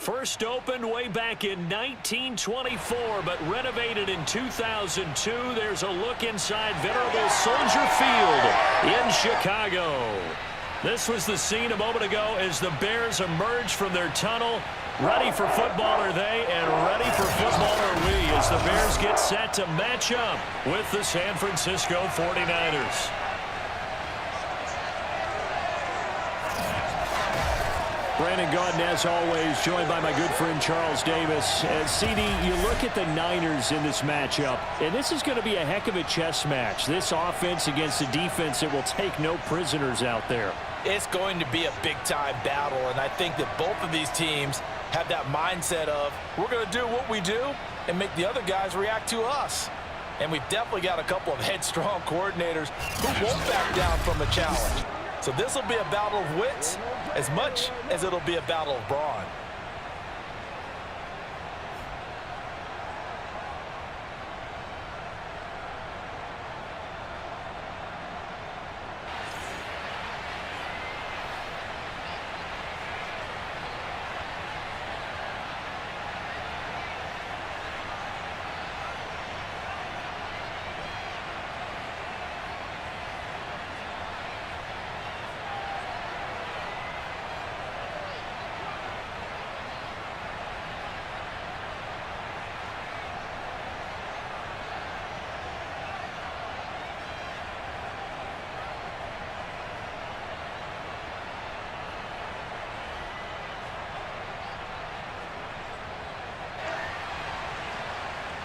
First opened way back in 1924, but renovated in 2002. There's a look inside venerable Soldier Field in Chicago. This was the scene a moment ago as the Bears emerged from their tunnel. Ready for football are they, and ready for football are we as the Bears get set to match up with the San Francisco 49ers. Brandon Gaudin, as always, joined by my good friend Charles Davis. CD, you look at the Niners in this matchup, and this is going to be a heck of a chess match. This offense against a defense that will take no prisoners out there. It's going to be a big-time battle, and I think that both of these teams have that mindset of, we're going to do what we do and make the other guys react to us. And we've definitely got a couple of headstrong coordinators who won't back down from a challenge. So this will be a battle of wits as much as it'll be a battle of brawn.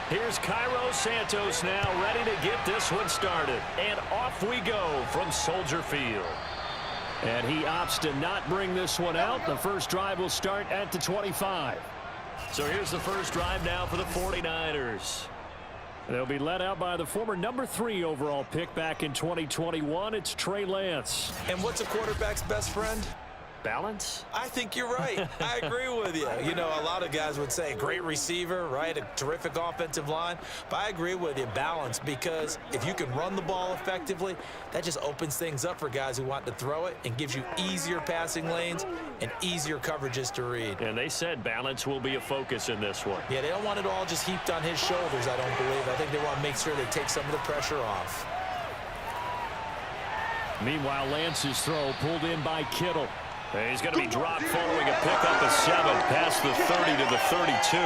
Here's Cairo Santos now ready to get this one started. And off we go from Soldier Field. And he opts to not bring this one out. The first drive will start at the 25. So here's the first drive now for the 49ers. They'll be led out by the former number 3 overall pick back in 2021. It's Trey Lance. And what's a quarterback's best friend? Balance? I think you're right. I agree with you. You know, a lot of guys would say great receiver, right? A terrific offensive line. But I agree with you, balance, because if you can run the ball effectively, that just opens things up for guys who want to throw it and gives you easier passing lanes and easier coverages to read. And they said balance will be a focus in this one. Yeah, they don't want it all just heaped on his shoulders, I don't believe. I think they want to make sure they take some of the pressure off. Meanwhile, Lance's throw pulled in by Kittle. And he's going to be dropped following a pickup of 7 past the 30 to the 32.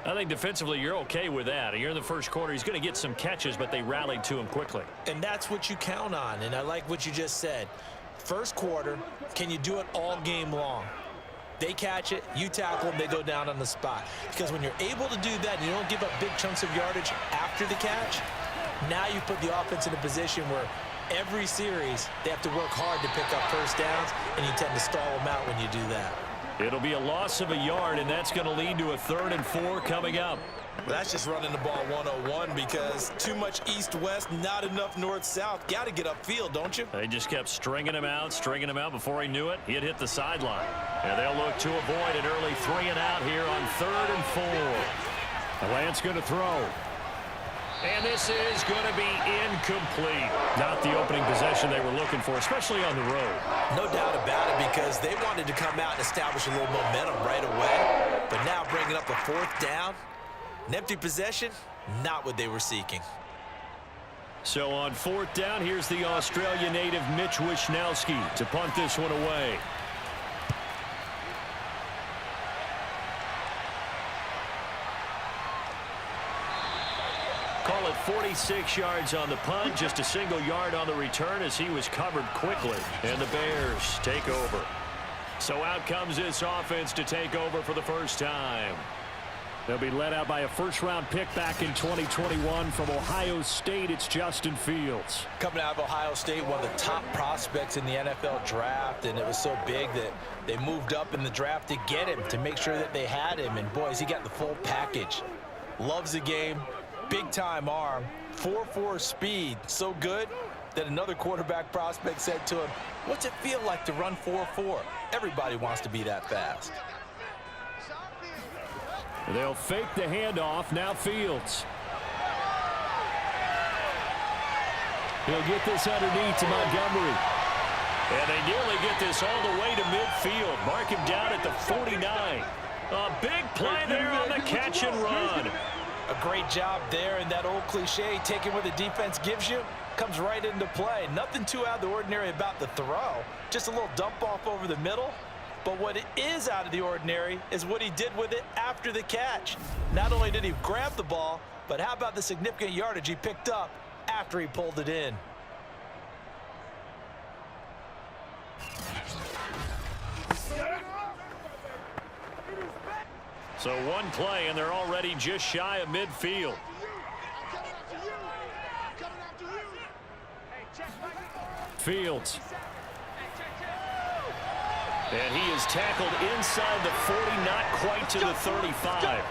I think defensively you're okay with that. You're in the first quarter. He's going to get some catches, but they rallied to him quickly. And that's what you count on, and I like what you just said. First quarter, can you do it all game long? They catch it, you tackle them, they go down on the spot. Because when you're able to do that and you don't give up big chunks of yardage after the catch, now you put the offense in a position where every series, they have to work hard to pick up first downs, and you tend to stall them out when you do that. It'll be a loss of a yard, and that's going to lead to a 3rd and 4 coming up. Well, that's just running the ball 101 because too much east-west, not enough north-south. Got to get upfield, don't you? They just kept stringing him out. Before he knew it, he had hit the sideline. And they'll look to avoid an early 3 and out here on 3rd and 4. Lance going to throw. And this is going to be incomplete. Not the opening possession they were looking for, especially on the road. No doubt about it, because they wanted to come out and establish a little momentum right away. But now bringing up a 4th down, an empty possession, not what they were seeking. So on 4th down, here's the Australia native Mitch Wishnowsky to punt this one away. Call it 46 yards on the punt, just a single yard on the return as he was covered quickly. And the Bears take over. So out comes this offense to take over for the first time. They'll be led out by a first-round pick back in 2021 from Ohio State. It's Justin Fields. Coming out of Ohio State, one of the top prospects in the NFL draft, and it was so big that they moved up in the draft to get him, to make sure that they had him. And, boys, he got the full package. Loves the game. Big-time arm, 4.4 speed, so good that another quarterback prospect said to him, what's it feel like to run 4.4? Everybody wants to be that fast. They'll fake the handoff, now Fields. He'll get this underneath to Montgomery. And they nearly get this all the way to midfield. Mark him down at the 49. A big play there on the catch and run. A great job there, and that old cliche, taking what the defense gives you, comes right into play. Nothing too out of the ordinary about the throw. Just a little dump off over the middle. But what it is out of the ordinary is what he did with it after the catch. Not only did he grab the ball, but how about the significant yardage he picked up after he pulled it in? So one play, and they're already just shy of midfield. Fields. And he is tackled inside the 40, not quite to the 35.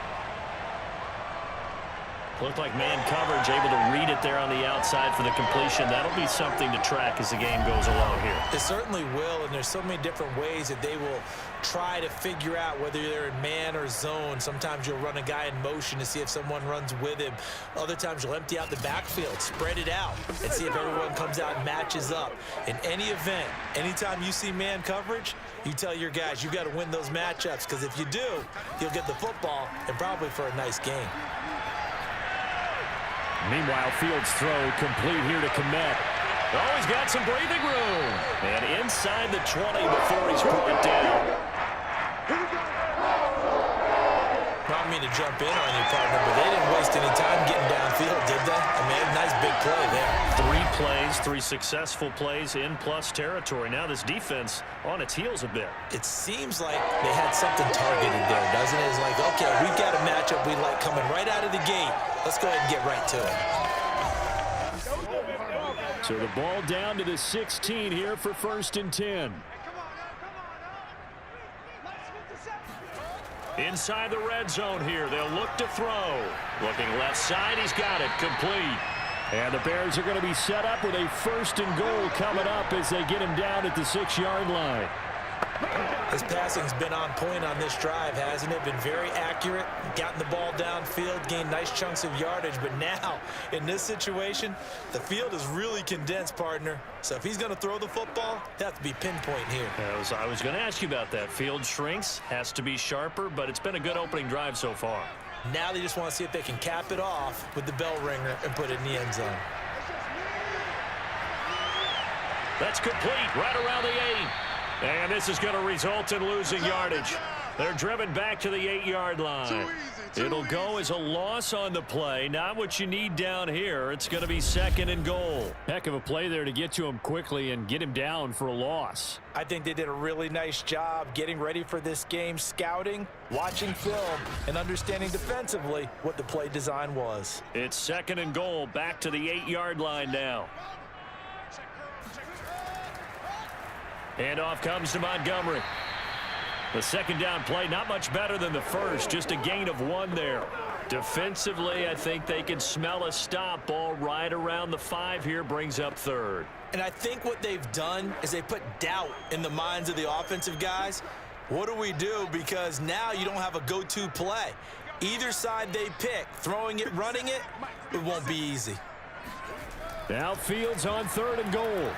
Looked like man coverage, able to read it there on the outside for the completion. That'll be something to track as the game goes along here. It certainly will, and there's so many different ways that they will try to figure out whether they're in man or zone. Sometimes you'll run a guy in motion to see if someone runs with him. Other times you'll empty out the backfield, spread it out, and see if everyone comes out and matches up. In any event, anytime you see man coverage, you tell your guys you got to win those matchups, because if you do, you'll get the football and probably for a nice game. Meanwhile, Fields' throw complete here to Kmet. Oh, he's got some breathing room. And inside the 20 before he's brought down. Not mean to jump in on you, partner, but they didn't waste any time getting downfield, did they? I mean, nice big play there. 3 plays, 3 successful plays in plus territory. Now this defense on its heels a bit. It seems like they had something targeted there, doesn't it? It's like, okay, we've got a matchup we like coming right out of the gate. Let's go ahead and get right to it. So the ball down to the 16 here for 1st and 10. Inside the red zone here, they'll look to throw. Looking left side, he's got it, complete. And the Bears are going to be set up with a 1st and goal coming up as they get him down at the 6-yard line. His passing's been on point on this drive, hasn't it? Been very accurate, gotten the ball downfield, gained nice chunks of yardage. But now, in this situation, the field is really condensed, partner. So if he's going to throw the football, he has to be pinpoint here. I was going to ask you about that. Field shrinks, has to be sharper, but it's been a good opening drive so far. Now they just want to see if they can cap it off with the bell ringer and put it in the end zone. That's complete, right around the 8. And this is going to result in losing yardage. They're driven back to the 8-yard line. It'll go as a loss on the play. Not what you need down here. It's going to be 2nd and goal. Heck of a play there to get to him quickly and get him down for a loss. I think they did a really nice job getting ready for this game, scouting, watching film, and understanding defensively what the play design was. It's 2nd and goal, back to the 8-yard line now. And off comes to Montgomery. The 2nd down play, not much better than the first, just a gain of 1 there. Defensively, I think they can smell a stop. Ball right around the 5 here, brings up 3rd. And I think what they've done is they put doubt in the minds of the offensive guys. What do we do? Because now you don't have a go-to play. Either side they pick, throwing it, running it, it won't be easy. Now Fields on 3rd and goal.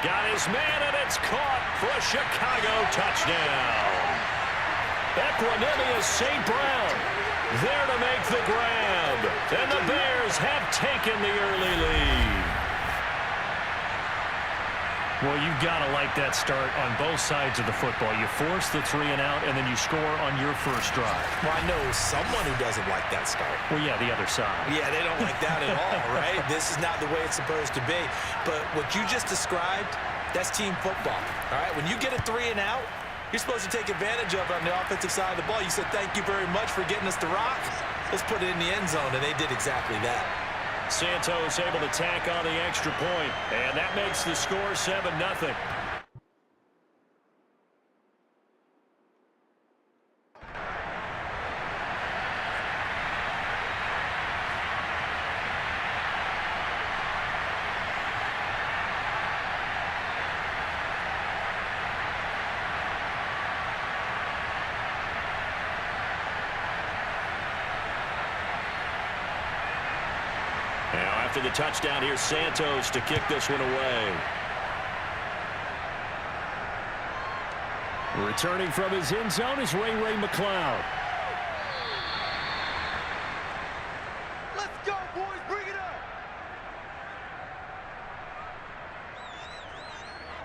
Got his man, and it's caught for a Chicago touchdown. Equanimous St. Brown there to make the grab. And the Bears have taken the early lead. Well, you've got to like that start on both sides of the football. You force the 3 and out, and then you score on your first drive. Well, I know someone who doesn't like that start. Well, yeah, the other side. Yeah, they don't like that at all, right? This is not the way it's supposed to be. But what you just described, that's team football, all right? When you get a 3 and out, you're supposed to take advantage of it on the offensive side of the ball. You said, thank you very much for getting us the rock. Let's put it in the end zone, and they did exactly that. Santos able to tack on the extra point, and that makes the score 7-0. Now after the touchdown, here's Santos to kick this one away. Returning from his end zone is Ray McCloud. Let's go, boys. Bring it up.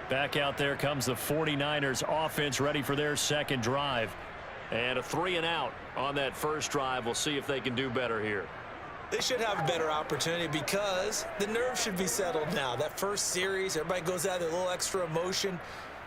Back out there comes the 49ers offense, ready for their second drive. And a 3-and-out on that first drive. We'll see if they can do better here. They should have a better opportunity because the nerves should be settled now. That first series, everybody goes out with a little extra emotion.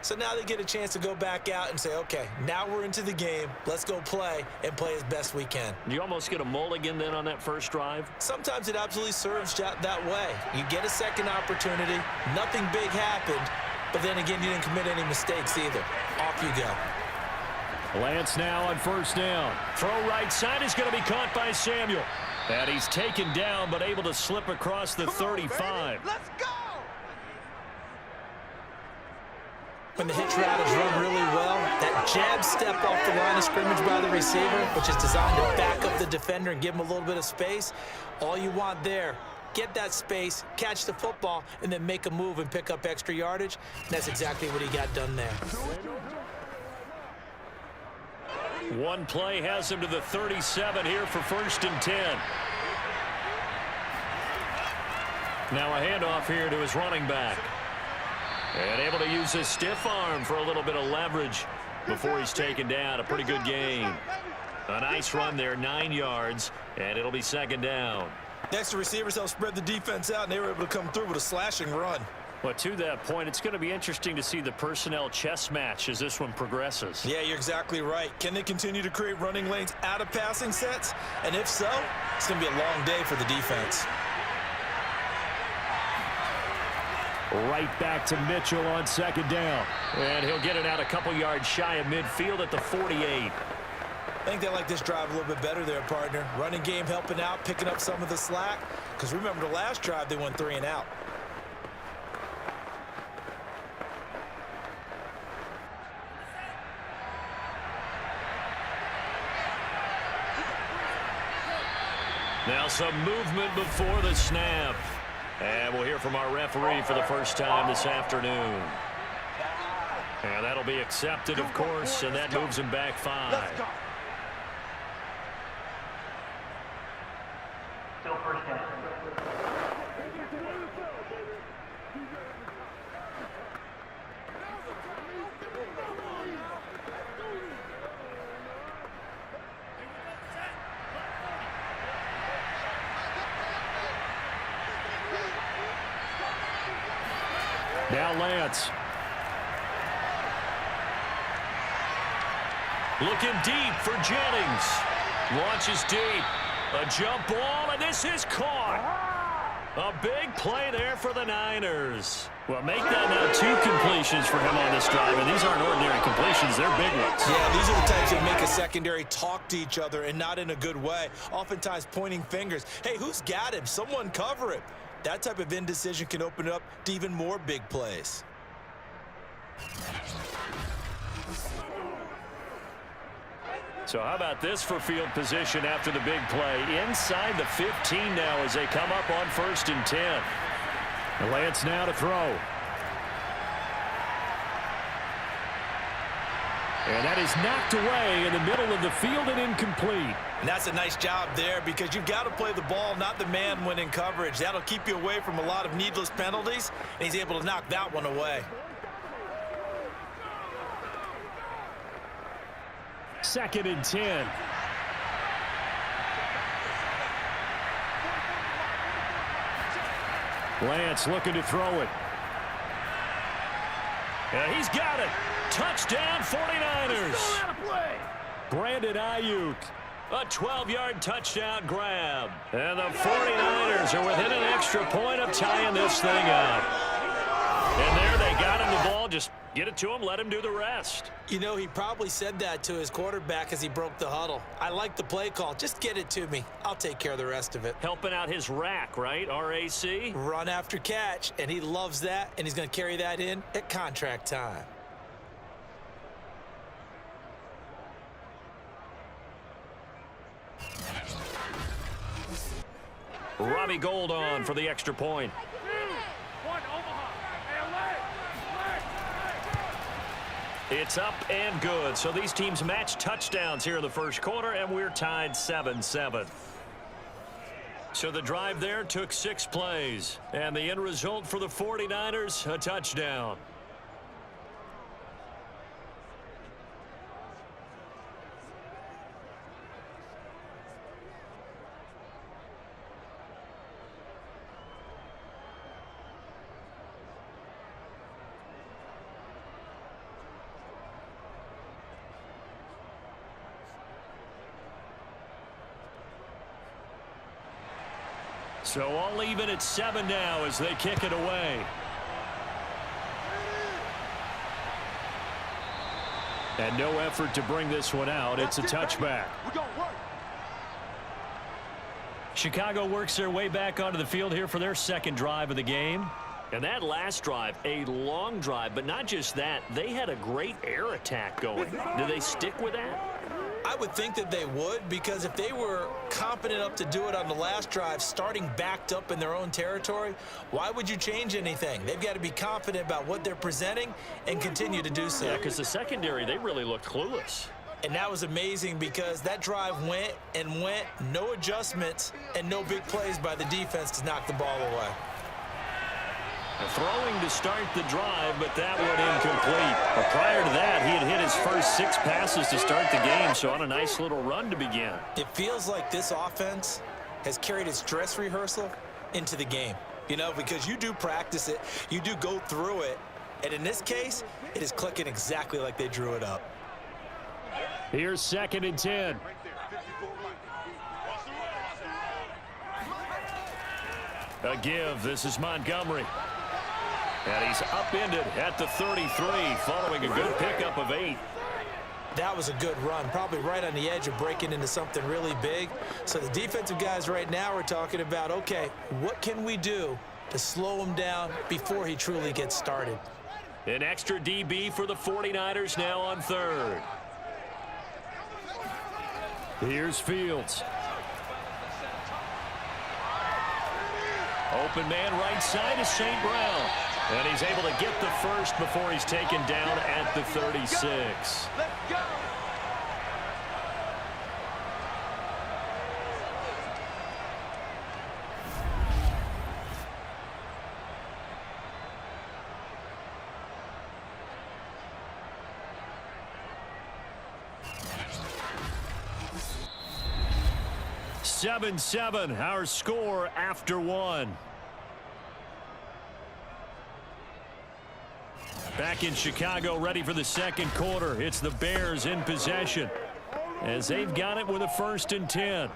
So now they get a chance to go back out and say, okay, now we're into the game. Let's go play and play as best we can. You almost get a mulligan then on that first drive? Sometimes it absolutely serves that way. You get a second opportunity. Nothing big happened. But then again, you didn't commit any mistakes either. Off you go. Lance now on first down. Throw right side is going to be caught by Samuel. And he's taken down but able to slip across the 35. Let's go. When the hitch route is run really well, that jab step off the line of scrimmage by the receiver, which is designed to back up the defender and give him a little bit of space, all you want there, get that space, catch the football, and then make a move and pick up extra yardage. And that's exactly what he got done there. One play has him to the 37 here for 1st and 10. Now a handoff here to his running back. And able to use his stiff arm for a little bit of leverage before he's taken down. A pretty good game. A nice run there, 9 yards, and it'll be 2nd down. Next, the receivers helped spread the defense out, and they were able to come through with a slashing run. Well, to that point, it's going to be interesting to see the personnel chess match as this one progresses. Yeah, you're exactly right. Can they continue to create running lanes out of passing sets? And if so, it's going to be a long day for the defense. Right back to Mitchell on 2nd down. And he'll get it out a couple yards shy of midfield at the 48. I think they like this drive a little bit better there, partner. Running game helping out, picking up some of the slack. Because remember, the last drive, they went 3-and-out. Now some movement before the snap. And we'll hear from our referee for the first time this afternoon. And that'll be accepted, of course, and that moves him back 5. Still first down. Now Lance. Looking deep for Jennings. Launches deep. A jump ball, and this is caught. A big play there for the Niners. Well, make that now 2 completions for him on this drive, and these aren't ordinary completions. They're big ones. Yeah, these are the types that make a secondary talk to each other and not in a good way. Oftentimes pointing fingers. Hey, who's got him? Someone cover him. That type of indecision can open it up to even more big plays. So how about this for field position after the big play? Inside the 15 now as they come up on 1st and 10. And Lance now to throw. And that is knocked away in the middle of the field and incomplete. And that's a nice job there because you've got to play the ball, not the man when in coverage. That'll keep you away from a lot of needless penalties, and he's able to knock that one away. 2nd and 10. Lance looking to throw it. And he's got it. Touchdown 49ers. Brandon Ayuk. A 12-yard touchdown grab. And the 49ers are within an extra point of tying this thing up. And there they got him the ball. Just get it to him, let him do the rest. You know, he probably said that to his quarterback as he broke the huddle. I like the play call. Just get it to me. I'll take care of the rest of it. Helping out his rack, right? RAC? Run after catch, and he loves that, and he's going to carry that in at contract time. Robbie Gould on for the extra point. It's up and good. So these teams match touchdowns here in the first quarter, and we're tied 7-7. So the drive there took 6 plays, and the end result for the 49ers, a touchdown. So all even at 7 now as they kick it away. And no effort to bring this one out. It's a touchback. Chicago works their way back onto the field here for their second drive of the game. And that last drive, a long drive, but not just that. They had a great air attack going. Do they stick with that? I would think that they would, because if they were competent enough to do it on the last drive, starting backed up in their own territory, why would you change anything? They've got to be confident about what they're presenting and continue to do so. Yeah, because the secondary, they really looked clueless. And that was amazing because that drive went and went, no adjustments and no big plays by the defense to knock the ball away. Throwing to start the drive, but that one incomplete. But prior to that, he had hit his first 6 passes to start the game, so on a nice little run to begin. It feels like this offense has carried its dress rehearsal into the game. You know, because you do practice it, you do go through it, and in this case, it is clicking exactly like they drew it up. Here's 2nd and 10. A give. This is Montgomery. And he's upended at the 33 following a good pickup of 8. That was a good run, probably right on the edge of breaking into something really big. So the defensive guys right now are talking about, okay, what can we do to slow him down before he truly gets started? An extra DB for the 49ers now on 3rd. Here's Fields. Open man right side is St. Brown. And he's able to get the first before he's taken down at the 36. Let's go. Seven, our score after 1. Back in Chicago, ready for the second quarter. It's the Bears in possession as they've got it with a 1st and 10.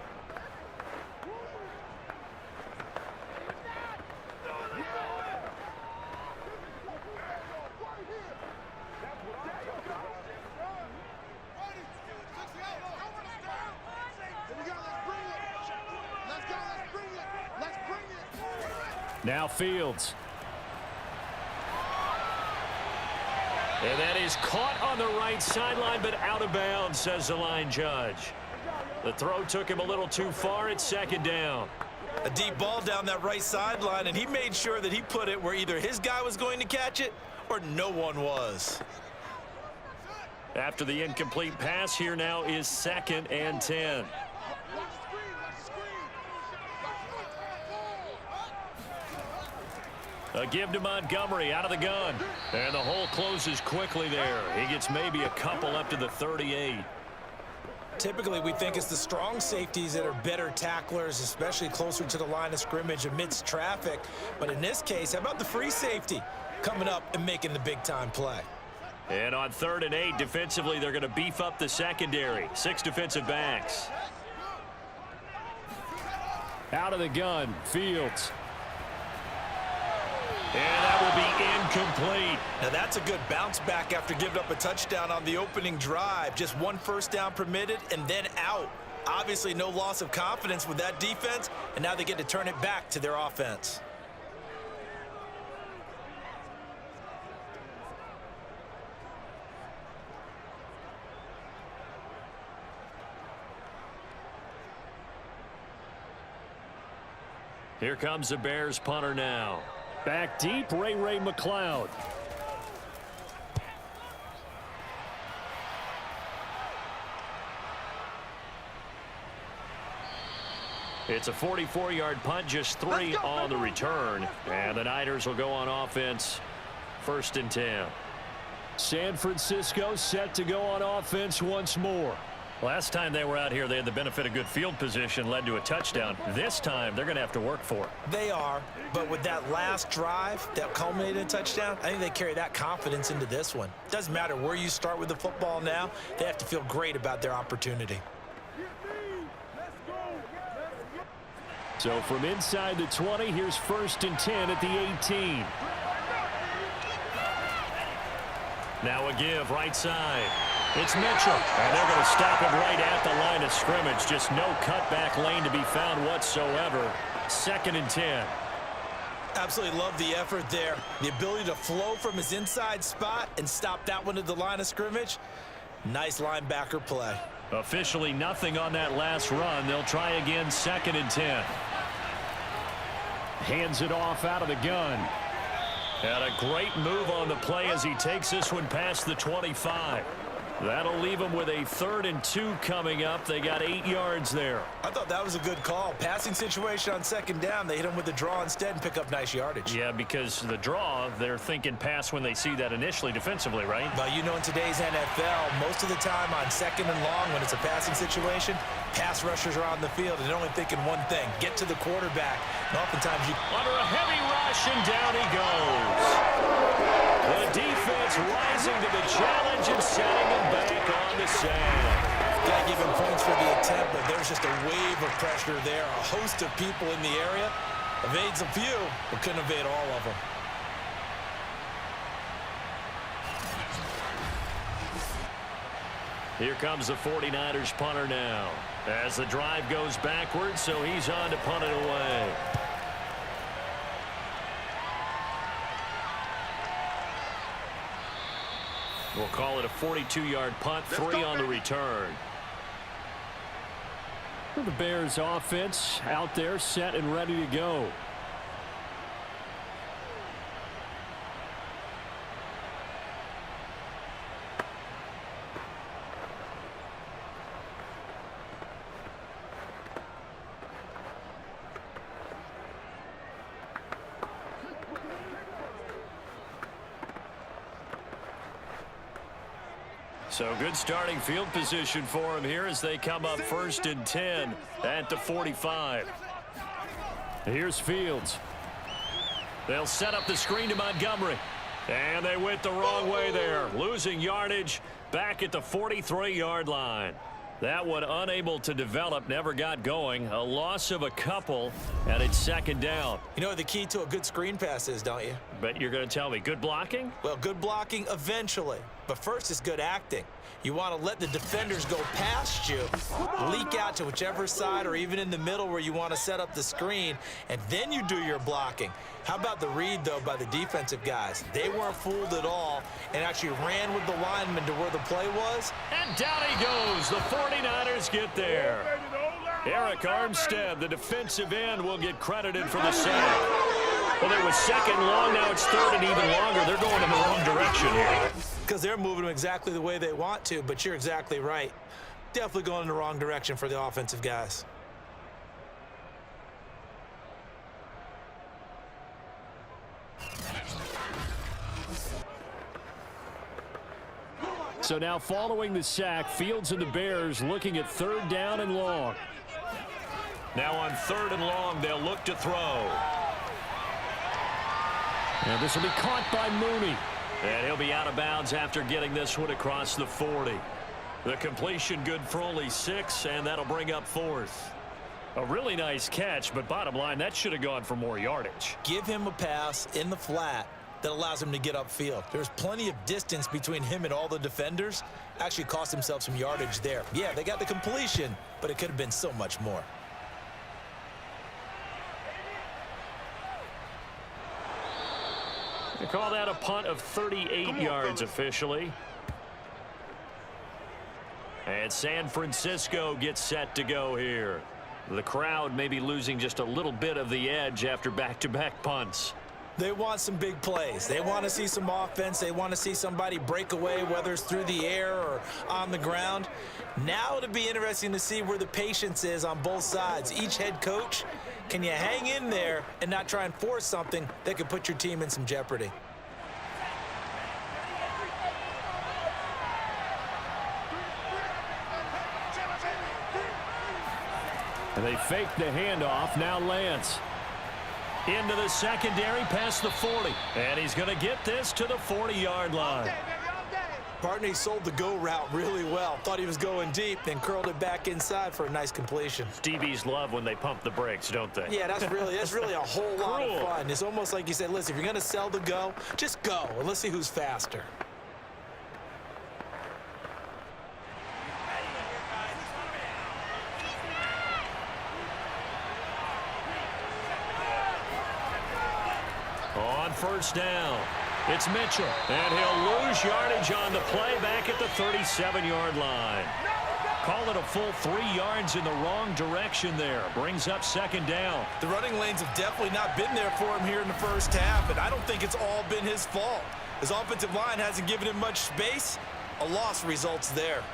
Now Fields. And that is caught on the right sideline, but out of bounds, says the line judge. The throw took him a little too far. It's 2nd down. A deep ball down that right sideline, and he made sure that he put it where either his guy was going to catch it or no one was. After the incomplete pass, here now is 2nd and 10. A give to Montgomery out of the gun. And the hole closes quickly there. He gets maybe a couple up to the 38. Typically, we think it's the strong safeties that are better tacklers, especially closer to the line of scrimmage amidst traffic. But in this case, how about the free safety coming up and making the big-time play? And on 3rd and 8, defensively, they're going to beef up the secondary. 6 defensive backs. Out of the gun, Fields. And that will be incomplete. Now that's a good bounce back after giving up a touchdown on the opening drive. Just 1 first down permitted and then out. Obviously no loss of confidence with that defense, and now they get to turn it back to their offense. Here comes the Bears punter now. Back deep, Ray McCloud. It's a 44-yard punt, just 3 on the return. And the Niners will go on offense, 1st and 10. San Francisco set to go on offense once more. Last time they were out here, they had the benefit of good field position, led to a touchdown. This time, they're going to have to work for it. They are, but with that last drive that culminated in a touchdown, I think they carry that confidence into this one. Doesn't matter where you start with the football now, they have to feel great about their opportunity. So from inside the 20, here's 1st and 10 at the 18. Now a give right side. It's Mitchell, and they're going to stop him right at the line of scrimmage. Just no cutback lane to be found whatsoever. 2nd and 10. Absolutely love the effort there. The ability to flow from his inside spot and stop that one at the line of scrimmage. Nice linebacker play. Officially nothing on that last run. They'll try again, 2nd and 10. Hands it off out of the gun. And a great move on the play as he takes this one past the 25. That'll leave them with a 3rd and 2 coming up. They got 8 yards there. I thought that was a good call. Passing situation on 2nd down. They hit him with the draw instead and pick up nice yardage. Yeah, because the draw, they're thinking pass when they see that initially defensively, right? Well, you know, in today's NFL, most of the time on 2nd and long when it's a passing situation, pass rushers are on the field and they're only thinking one thing, get to the quarterback. And oftentimes you... Under a heavy rush, and down he goes. The defense rising to the challenge and setting him back on the sand. Got to give him points for the attempt, but there's just a wave of pressure there. A host of people in the area. Evades a few, but couldn't evade all of them. Here comes the 49ers punter now. As the drive goes backwards, so he's on to punt it away. We'll call it a 42-yard punt, 3 on the return. The Bears offense out there set and ready to go. So good starting field position for him here as they come up 1st and 10 at the 45. Here's Fields. They'll set up the screen to Montgomery. And they went the wrong way there. Losing yardage back at the 43-yard line. That one unable to develop, never got going. A loss of a couple, and it's 2nd down. You know what the key to a good screen pass is, don't you? But you're going to tell me, good blocking? Well, good blocking eventually. But first is good acting. You want to let the defenders go past you, leak out to whichever side or even in the middle where you want to set up the screen, and then you do your blocking. How about the read, though, by the defensive guys? They weren't fooled at all and actually ran with the lineman to where the play was. And down he goes. The 49ers get there. Eric Armstead, the defensive end, will get credited for the sack. Well, it was 2nd long. Now it's 3rd and even longer. They're going in the wrong direction here. Because they're moving them exactly the way they want to, but you're exactly right. Definitely going in the wrong direction for the offensive guys. So now following the sack, Fields and the Bears looking at 3rd down and long. Now on 3rd and long, they'll look to throw. And this will be caught by Mooney. And he'll be out of bounds after getting this one across the 40. The completion good for only 6, and that'll bring up 4th. A really nice catch, but bottom line, that should have gone for more yardage. Give him a pass in the flat that allows him to get upfield. There's plenty of distance between him and all the defenders. Actually cost himself some yardage there. Yeah, they got the completion, but it could have been so much more. They call that a punt of 38 yards officially. And San Francisco gets set to go here. The crowd may be losing just a little bit of the edge after back-to-back punts. They want some big plays. They want to see some offense. They want to see somebody break away, whether it's through the air or on the ground. Now it'll be interesting to see where the patience is on both sides. Each head coach, can you hang in there and not try and force something that could put your team in some jeopardy? And they fake the handoff. Now Lance. Into the secondary, past the 40. And he's going to get this to the 40-yard line. Partner, he sold the go route really well. Thought he was going deep, then curled it back inside for a nice completion. DBs love when they pump the brakes, don't they? Yeah, that's really a whole lot of fun. It's almost like you said, listen, if you're going to sell the go, just go, and let's see who's faster. On first down, it's Mitchell, and he'll lose yardage on the play back at the 37-yard line. Call it a full 3 yards in the wrong direction there. Brings up second down. The running lanes have definitely not been there for him here in the first half, and I don't think it's all been his fault. His offensive line hasn't given him much space. A loss results there.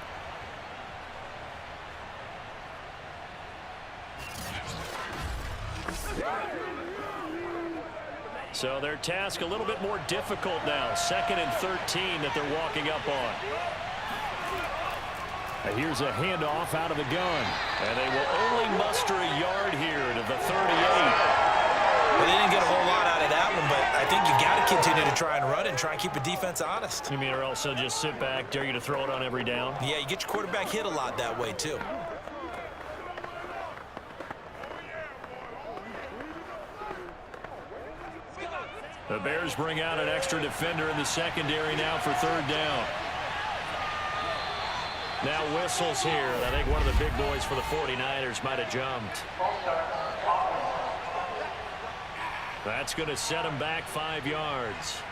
So their task a little bit more difficult now. 2nd and 13 that they're walking up on. And here's a handoff out of the gun. And they will only muster a yard here to the 38. Well, they didn't get a whole lot out of that one, but I think you got to continue to try and run and try and keep the defense honest. You mean or else they'll just sit back, dare you to throw it on every down? Yeah, you get your quarterback hit a lot that way, too. The Bears bring out an extra defender in the secondary now for 3rd down. Now whistles here. I think one of the big boys for the 49ers might have jumped. That's going to set him back 5 yards.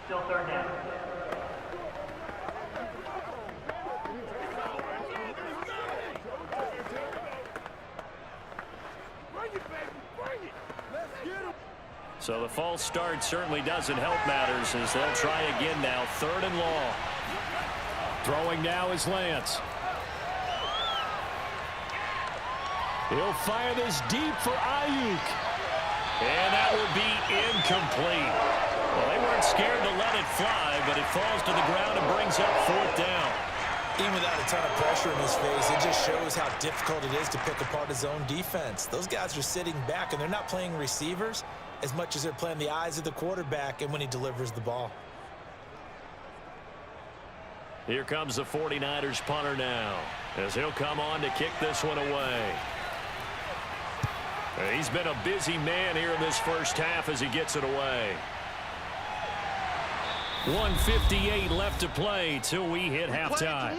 Still 3rd down. So the false start certainly doesn't help matters as they'll try again now. 3rd and long. Throwing now is Lance. He'll fire this deep for Ayuk. And that will be incomplete. Well, they weren't scared to let it fly, but it falls to the ground and brings up 4th down. Even without a ton of pressure in his face, it just shows how difficult it is to pick apart his own defense. Those guys are sitting back, and they're not playing receivers as much as they're playing the eyes of the quarterback and when he delivers the ball. Here comes the 49ers punter now, as he'll come on to kick this one away. He's been a busy man here in this first half as he gets it away. 1:58 left to play till we hit halftime.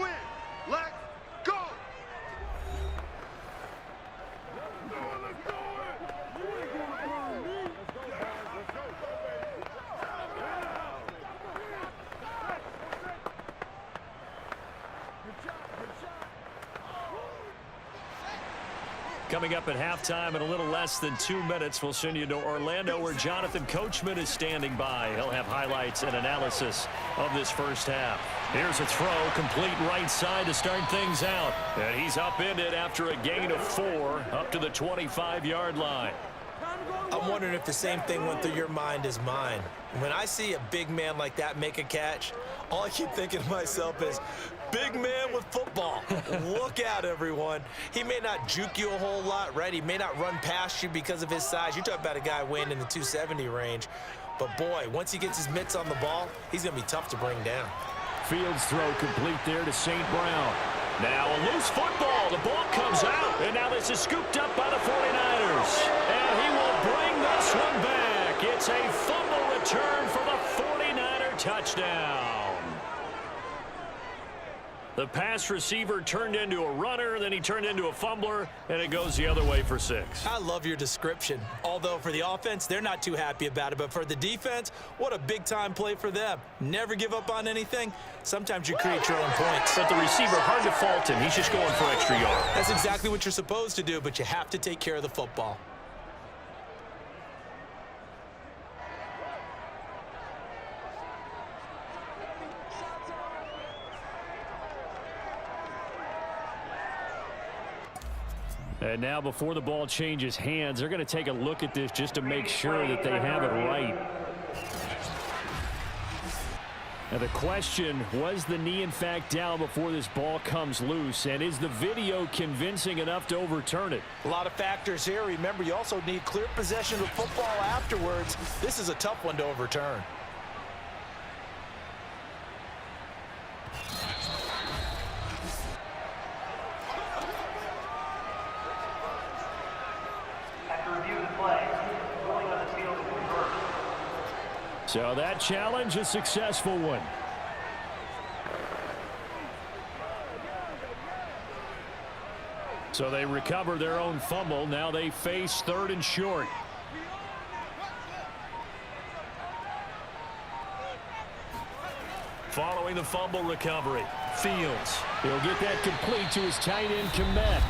Let's go! Coming up at halftime in a little less than 2 minutes, we'll send you to Orlando where Jonathan Coachman is standing by. He'll have highlights and analysis of this first half. Here's a throw, complete right side to start things out. And he's upended after a gain of 4 up to the 25-yard line. I'm wondering if the same thing went through your mind as mine. When I see a big man like that make a catch, all I keep thinking to myself is, big man with football. Look out, everyone. He may not juke you a whole lot, right? He may not run past you because of his size. You're talking about a guy weighing in the 270 range. But, boy, once he gets his mitts on the ball, he's going to be tough to bring down. Fields throw complete there to St. Brown. Now a loose football. The ball comes out. And now this is scooped up by the 49ers. And he will bring this one back. It's a fumble return for the 49er touchdown. The pass receiver turned into a runner, then he turned into a fumbler, and it goes the other way for 6. I love your description. Although for the offense, they're not too happy about it. But for the defense, what a big-time play for them. Never give up on anything. Sometimes you create your own points. But the receiver, hard to fault him. He's just going for extra yard. That's exactly what you're supposed to do, but you have to take care of the football. And now before the ball changes hands, they're going to take a look at this just to make sure that they have it right. Now the question, was the knee in fact down before this ball comes loose? And is the video convincing enough to overturn it? A lot of factors here. Remember, you also need clear possession of football afterwards. This is a tough one to overturn. So that challenge, a successful one. So they recover their own fumble. Now they face 3rd and short. Following the fumble recovery, Fields. He'll get that complete to his tight end, Komet.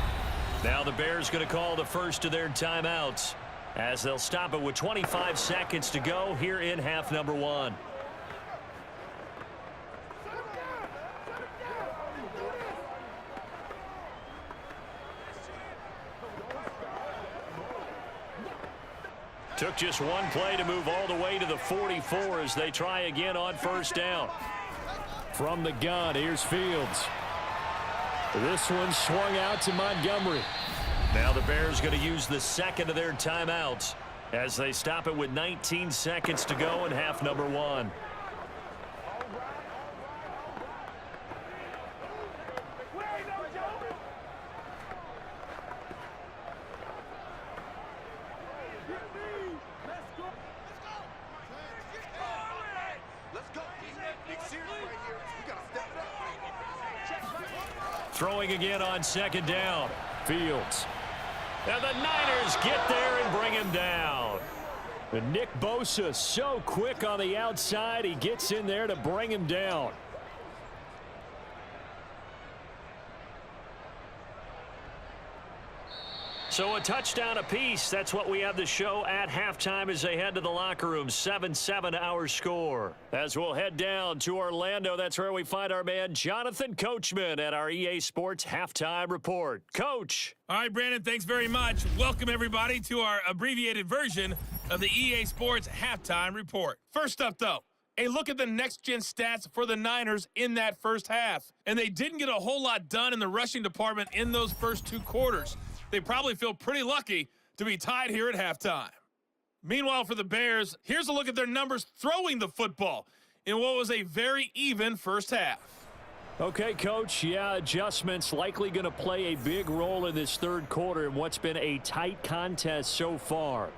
Now the Bears going to call the first of their timeouts, as they'll stop it with 25 seconds to go here in half number 1. Took just one play to move all the way to the 44 as they try again on 1st down. From the gun, here's Fields. This one swung out to Montgomery. Now the Bears going to use the second of their timeouts as they stop it with 19 seconds to go in half number 1. Throwing again on 2nd down. Fields. And the Niners get there and bring him down. And Nick Bosa so quick on the outside. He gets in there to bring him down. So a touchdown apiece. That's what we have to show at halftime as they head to the locker room. 7-7 our score. As we'll head down to Orlando, that's where we find our man Jonathan Coachman at our EA Sports Halftime Report. Coach. All right, Brandon, thanks very much. Welcome, everybody, to our abbreviated version of the EA Sports Halftime Report. First up, though, a look at the next-gen stats for the Niners in that first half. And they didn't get a whole lot done in the rushing department in those first 2 quarters. They probably feel pretty lucky to be tied here at halftime. Meanwhile, for the Bears, here's a look at their numbers throwing the football in what was a very even first half. Okay, Coach, yeah, adjustments likely going to play a big role in this 3rd quarter in what's been a tight contest so far.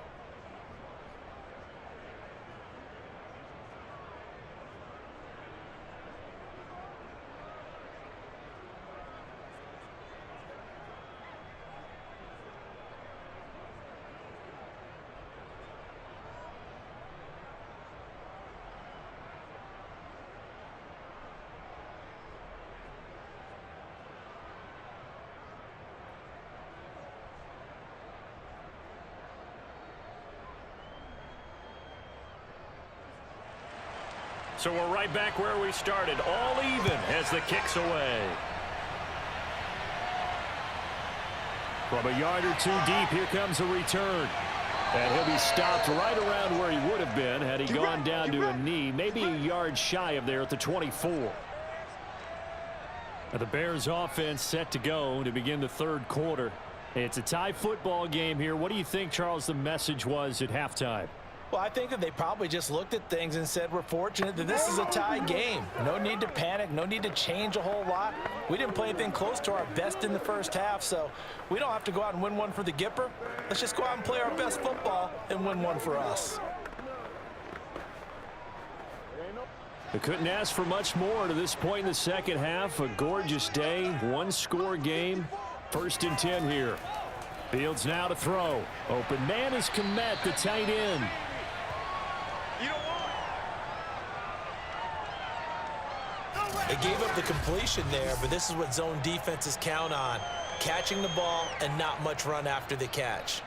So we're right back where we started, all even as the kick's away. From a yard or 2 deep, here comes a return. And he'll be stopped right around where he would have been had he gone down to a knee, maybe a yard shy of there at the 24. Now the Bears offense set to go to begin the 3rd quarter. It's a tie football game here. What do you think, Charles, the message was at halftime? Well, I think that they probably just looked at things and said, we're fortunate that this is a tie game. No need to panic, no need to change a whole lot. We didn't play anything close to our best in the first half, so we don't have to go out and win one for the Gipper. Let's just go out and play our best football and win one for us. They couldn't ask for much more to this point in the second half. A gorgeous day, one-score game. 1st and 10 here. Fields now to throw. Open man is Kmet, the tight end. They gave up the completion there, but this is what zone defenses count on. Catching the ball and not much run after the catch.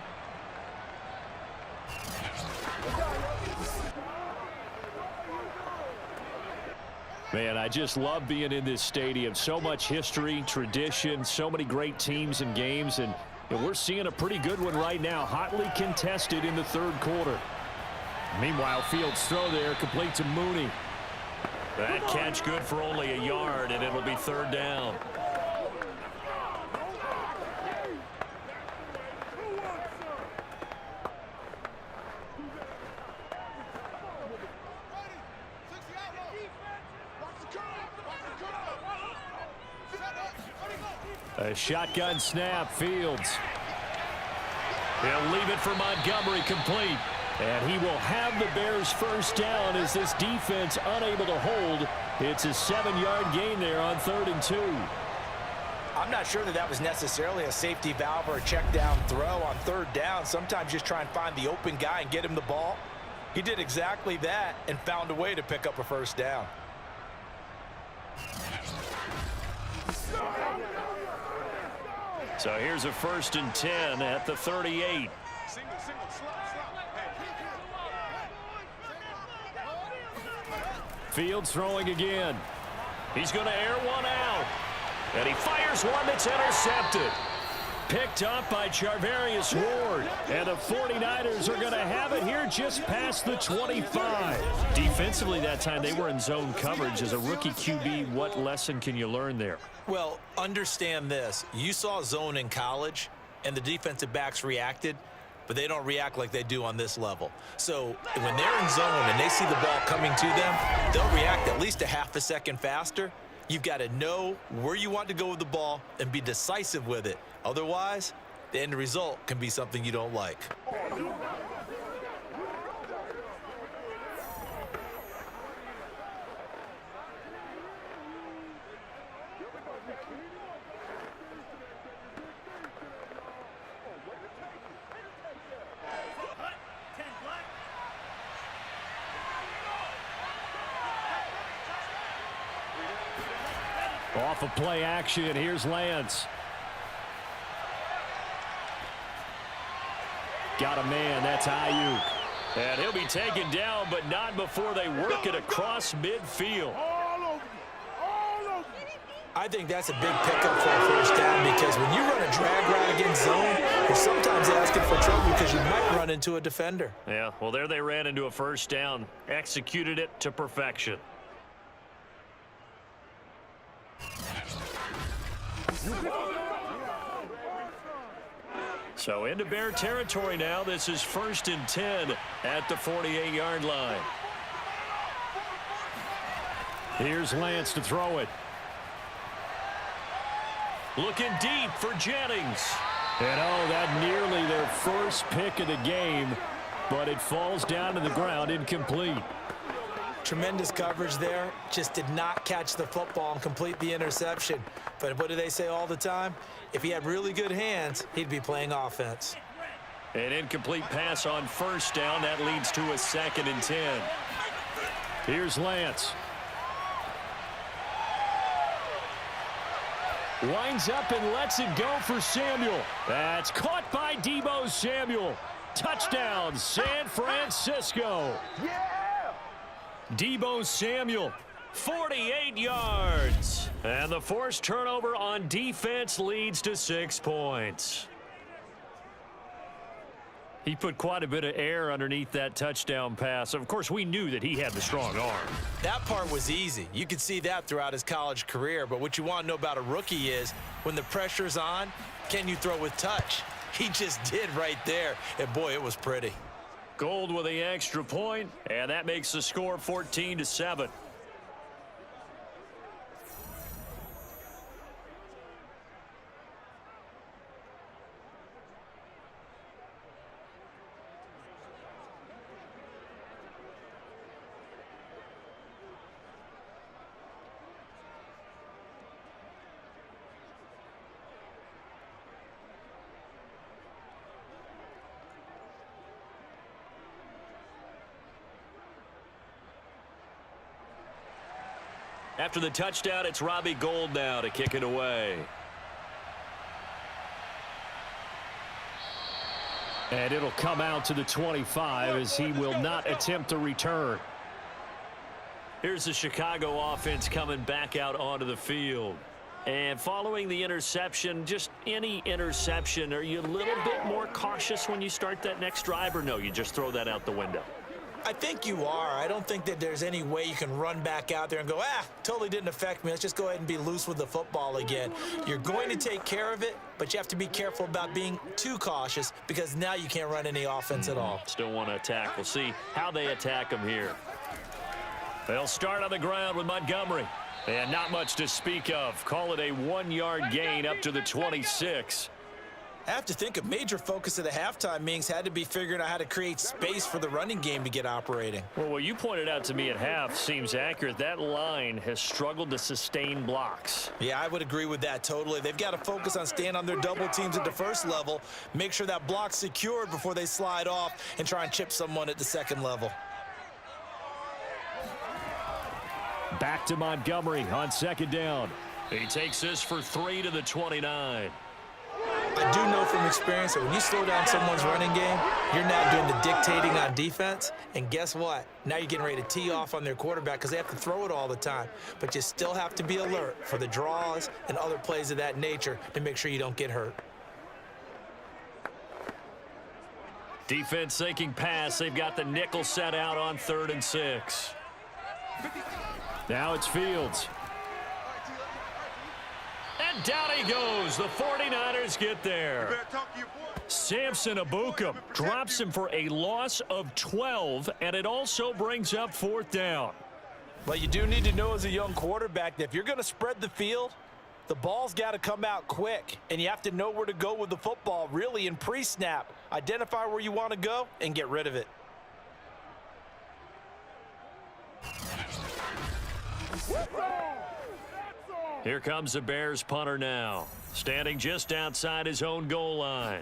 Man, I just love being in this stadium. So much history, tradition, so many great teams and games, and we're seeing a pretty good one right now, hotly contested in the 3rd quarter. Meanwhile, Fields' throw there, complete to Mooney. That catch good for only a yard, and it'll be 3rd down. A shotgun snap, Fields. He'll leave it for Montgomery, complete. And he will have the Bears' 1st down as this defense unable to hold. It's a 7-yard gain there on 3rd and 2. I'm not sure that was necessarily a safety valve or a check down throw on 3rd down. Sometimes just try and find the open guy and get him the ball. He did exactly that and found a way to pick up a 1st down. So here's a 1st and 10 at the 38. Fields throwing again. He's going to air one out. And he fires one that's intercepted. Picked up by Charvarius Ward. And the 49ers are going to have it here just past the 25. Defensively that time, they were in zone coverage. As a rookie QB, what lesson can you learn there? Well, understand this. You saw zone in college, and the defensive backs reacted, but they don't react like they do on this level. So when they're in zone and they see the ball coming to them, they'll react at least a half a second faster. You've got to know where you want to go with the ball and be decisive with it. Otherwise, the end result can be something you don't like. Off of play action, here's Lance. Got a man, that's Ayuk. And he'll be taken down, but not before they work it across midfield. I think that's a big pickup for a 1st down, because when you run a drag route against zone, you're sometimes asking for trouble because you might run into a defender. Yeah, well, there they ran into a 1st down, executed it to perfection. So into Bear territory now. This is 1st and 10 at the 48-yard line. Here's Lance to throw it. Looking deep for Jennings. And oh, that nearly their 1st pick of the game, but it falls down to the ground, incomplete. Tremendous coverage there. Just did not catch the football and complete the interception. But what do they say all the time? If he had really good hands, he'd be playing offense. An incomplete pass on 1st down. That leads to a 2nd and 10. Here's Lance. Winds up and lets it go for Samuel. That's caught by Deebo Samuel. Touchdown, San Francisco. Deebo Samuel, 48 yards. And the forced turnover on defense leads to 6 points. He put quite a bit of air underneath that touchdown pass. Of course, we knew that he had the strong arm. That part was easy. You could see that throughout his college career. But what you want to know about a rookie is when the pressure's on, can you throw with touch? He just did right there. And, boy, it was pretty. Gold with the extra point, and that makes the score 14-7. After the touchdown, it's Robbie Gould now to kick it away. And it'll come out to the 25 as he will not attempt to return. Here's the Chicago offense coming back out onto the field. And following the interception, just any interception, are you a little bit more cautious when you start that next drive, or no, you just throw that out the window? I think you are. I don't think that there's any way you can run back out there and go, totally didn't affect me. Let's just go ahead and be loose with the football again. You're going to take care of it, but you have to be careful about being too cautious because now you can't run any offense at all. Still want to attack. We'll see how they attack them here. They'll start on the ground with Montgomery. And not much to speak of. Call it a 1-yard gain up to the 26. I have to think a major focus of the halftime meetings had to be figuring out how to create space for the running game to get operating. Well, what you pointed out to me at half seems accurate. That line has struggled to sustain blocks. Yeah, I would agree with that totally. They've got to focus on staying on their double teams at the first level, make sure that block's secured before they slide off and try and chip someone at the second level. Back to Montgomery on second down. He takes this for 3 to the 29. I do know from experience that when you slow down someone's running game, you're now doing the dictating on defense. And guess what? Now you're getting ready to tee off on their quarterback because they have to throw it all the time. But you still have to be alert for the draws and other plays of that nature to make sure you don't get hurt. Defense thinking pass. They've got the nickel set out on 3rd and 6. Now it's Fields. And down he goes. The 49ers get there. Samson Ebukam drops him for a loss of 12, and it also brings up 4th down. Well, you do need to know as a young quarterback that if you're going to spread the field, the ball's got to come out quick, and you have to know where to go with the football, really, in pre-snap. Identify where you want to go and get rid of it. Here comes the Bears punter now, standing just outside his own goal line.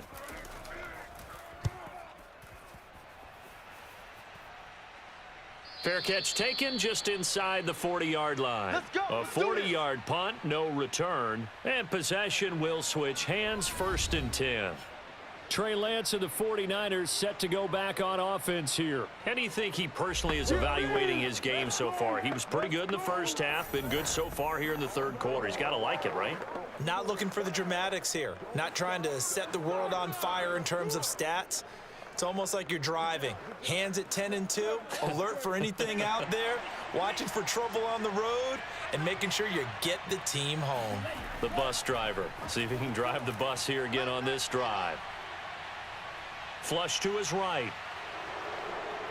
Fair catch taken just inside the 40-yard line. A 40-yard punt, no return, and possession will switch hands, 1st and 10. Trey Lance of the 49ers set to go back on offense here. How do you think he personally is evaluating his game so far? He was pretty good in the first half, been good so far here in the 3rd quarter. He's got to like it, right? Not looking for the dramatics here. Not trying to set the world on fire in terms of stats. It's almost like you're driving. Hands at 10 and 2, alert for anything out there, watching for trouble on the road, and making sure you get the team home. The bus driver. See if he can drive the bus here again on this drive. Flush to his right.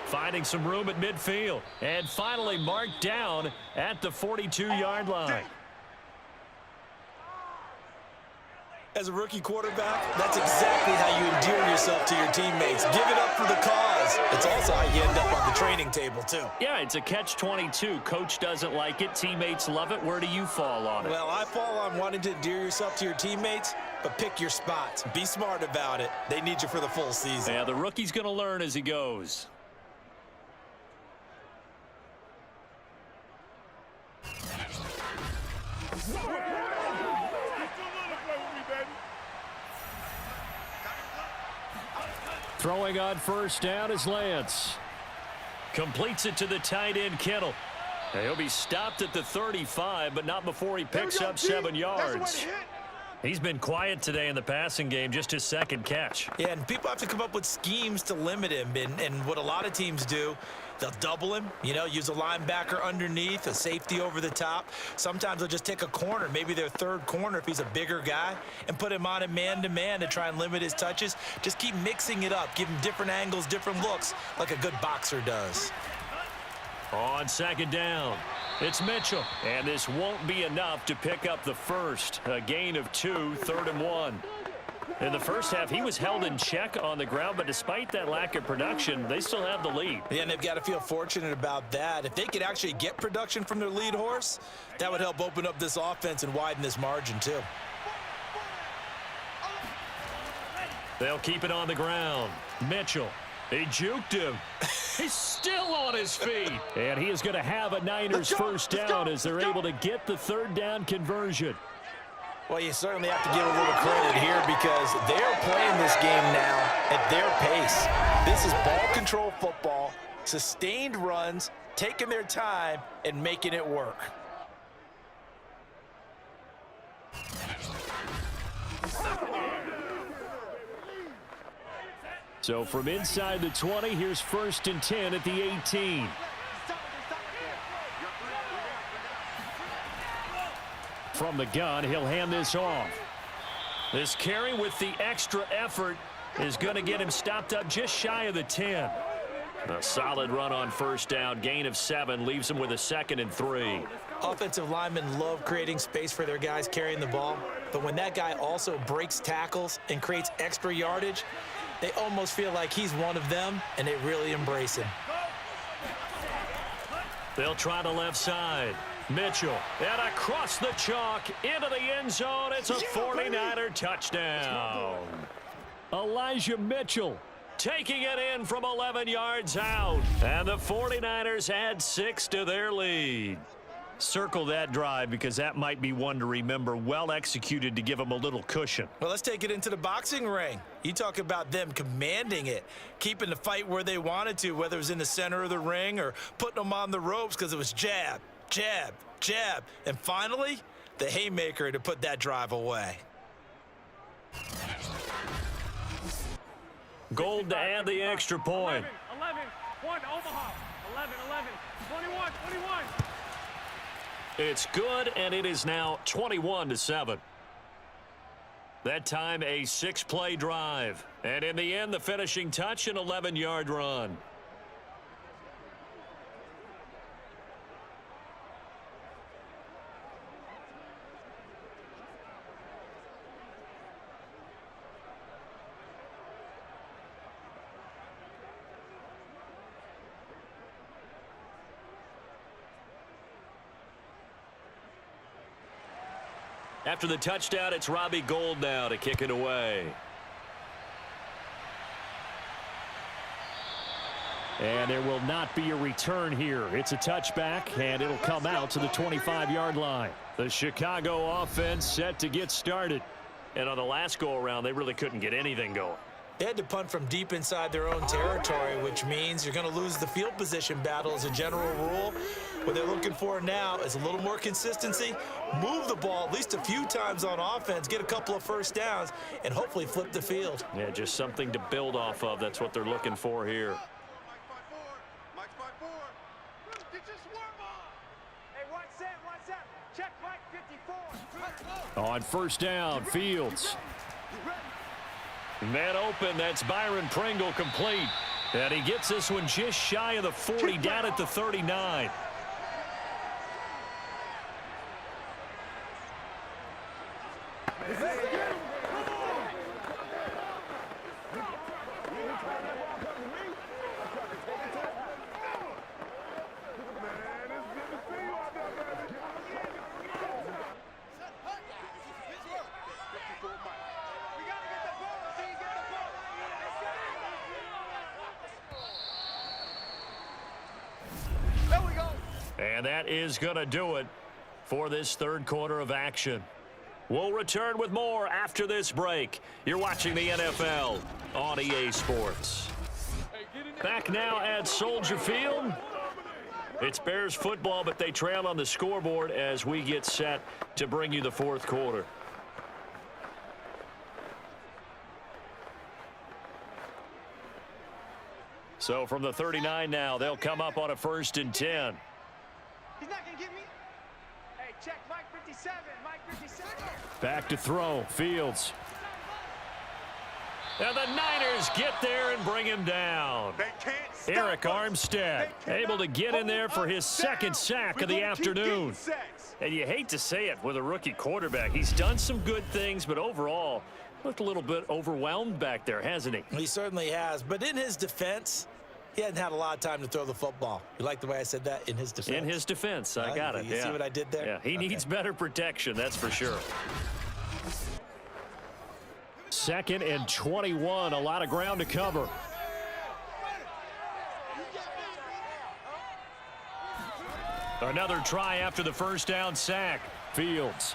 Finding some room at midfield. And finally marked down at the 42-yard line. As a rookie quarterback, that's exactly how you endear yourself to your teammates. Give it up for the cause. It's also how you end up on the training table, too. Yeah, it's a catch-22. Coach doesn't like it. Teammates love it. Where do you fall on it? Well, I fall on wanting to endear yourself to your teammates, but pick your spots. Be smart about it. They need you for the full season. Yeah, the rookie's going to learn as he goes. Throwing on 1st down is Lance. Completes it to the tight end, Kittle. He'll be stopped at the 35, but not before he picks up 7 yards. He's been quiet today in the passing game, just his 2nd catch. Yeah, and people have to come up with schemes to limit him. And what a lot of teams do, they'll double him, use a linebacker underneath, a safety over the top. Sometimes they'll just take a corner, maybe their 3rd corner if he's a bigger guy, and put him on a man-to-man to try and limit his touches. Just keep mixing it up, give him different angles, different looks, like a good boxer does. On 2nd down, it's Mitchell. And this won't be enough to pick up the 1st. A gain of 2, 3rd and 1. In the first half, he was held in check on the ground, but despite that lack of production, they still have the lead. Yeah, and they've got to feel fortunate about that. If they could actually get production from their lead horse, that would help open up this offense and widen this margin, too. They'll keep it on the ground. Mitchell He juked him. He's still on his feet. And he is going to have a Niners first down as they're able to get the third down conversion. Well, you certainly have to give a little credit here because they're playing this game now at their pace. This is ball control football, sustained runs, taking their time, and making it work. So from inside the 20, here's 1st and 10 at the 18. From the gun, he'll hand this off. This carry with the extra effort is going to get him stopped up just shy of the 10. A solid run on first down, gain of 7, leaves him with a 2nd and 3. Offensive linemen love creating space for their guys carrying the ball, but when that guy also breaks tackles and creates extra yardage, they almost feel like he's one of them, and they really embrace him. They'll try the left side. Mitchell, and across the chalk, into the end zone. It's a 49er touchdown. Elijah Mitchell taking it in from 11 yards out. And the 49ers add 6 to their lead. Circle that drive because that might be one to remember. Well executed to give them a little cushion. Well, let's take it into the boxing ring. You talk about them commanding it, keeping the fight where they wanted to, whether it was in the center of the ring or putting them on the ropes because it was jab, jab, jab. And finally, the haymaker to put that drive away. Gold to add the extra point. 11, 1, Omaha. 11, 21, 21. It's good, and it is now 21-7. That time a 6-play drive. And in the end, the finishing touch, an 11-yard run. After the touchdown, it's Robbie Gould now to kick it away. And there will not be a return here. It's a touchback, and it'll come out to the 25-yard line. The Chicago offense set to get started. And on the last go-around, they really couldn't get anything going. They had to punt from deep inside their own territory, which means you're going to lose the field position battle as a general rule. What they're looking for now is a little more consistency, move the ball at least a few times on offense, get a couple of first downs, and hopefully flip the field. Yeah, just something to build off of. That's what they're looking for here. Mike's 5-4. Get your swarm on. Hey, one set. Check Mike 54. On first down, Fields. Man open, that's Byron Pringle complete. And he gets this one just shy of the 40, down at the 39. And that is going to do it for this third quarter of action. We'll return with more after this break. You're watching the NFL on EA Sports. Back now at Soldier Field. It's Bears football, but they trail on the scoreboard as we get set to bring you the fourth quarter. So from the 39 now, they'll come up on a 1st and 10. He's not going to get me. Hey, check Mike 57. Mike 57. Back to throw. Fields. And the Niners get there and bring him down. They can't stop Eric us. Armstead They able to get in there for his cannot second hold us sack down. of the We're gonna keep afternoon. getting sacks. And you hate to say it with a rookie quarterback. He's done some good things, but overall looked a little bit overwhelmed back there, hasn't he? He certainly has, but in his defense, he hadn't had a lot of time to throw the football. You like the way I said that? In his defense? In his defense, I got it. You see what I did there? Yeah, he Okay. needs better protection, that's for sure. 2nd and 21, a lot of ground to cover. Another try after the first down sack. Fields.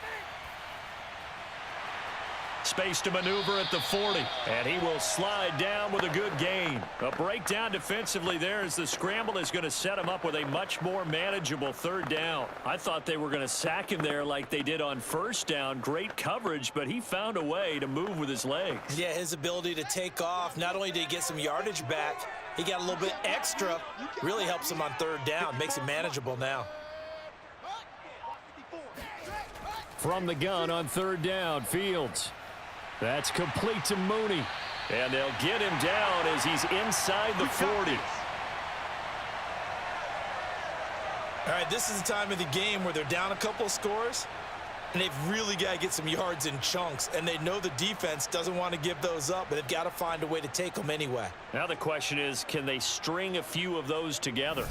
Space to maneuver at the 40. And he will slide down with a good gain. A breakdown defensively there as the scramble is going to set him up with a much more manageable third down. I thought they were going to sack him there like they did on first down. Great coverage, but he found a way to move with his legs. Yeah, his ability to take off. Not only did he get some yardage back, he got a little bit extra. Really helps him on third down. Makes it manageable now. From the gun on third down, Fields. That's complete to Mooney. And they'll get him down as he's inside the 40. All right, this is the time of the game where they're down a couple of scores, and they've really got to get some yards in chunks, and they know the defense doesn't want to give those up, but they've got to find a way to take them anyway. Now the question is, can they string a few of those together?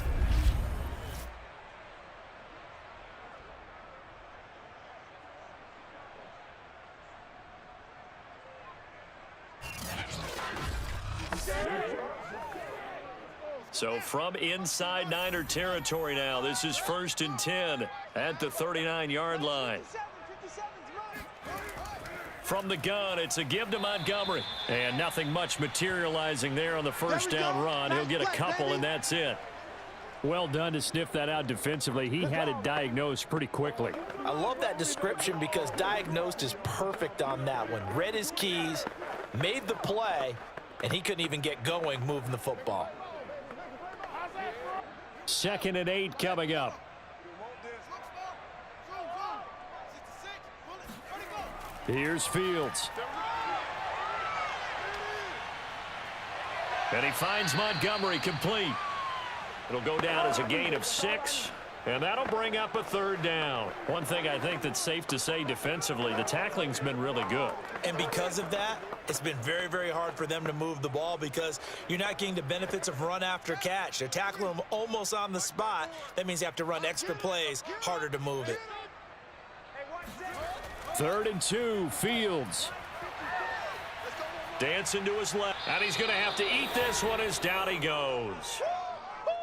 So from inside Niner territory now, this is 1st and 10 at the 39-yard line. From the gun, it's a give to Montgomery. And nothing much materializing there on the first down run. He'll get a couple, and that's it. Well done to sniff that out defensively. He had it diagnosed pretty quickly. I love that description because diagnosed is perfect on that one. Read his keys, made the play, and he couldn't even get going moving the football. 2nd and 8 coming up. Here's Fields. And he finds Montgomery complete. It'll go down as a gain of 6. And that'll bring up a third down. One thing I think that's safe to say defensively, the tackling's been really good. And because of that, it's been very, very hard for them to move the ball because you're not getting the benefits of run after catch. They're tackling them almost on the spot. That means you have to run extra plays, harder to move it. 3rd and 2, Fields. Dancing to his left. And he's going to have to eat this one as down he goes.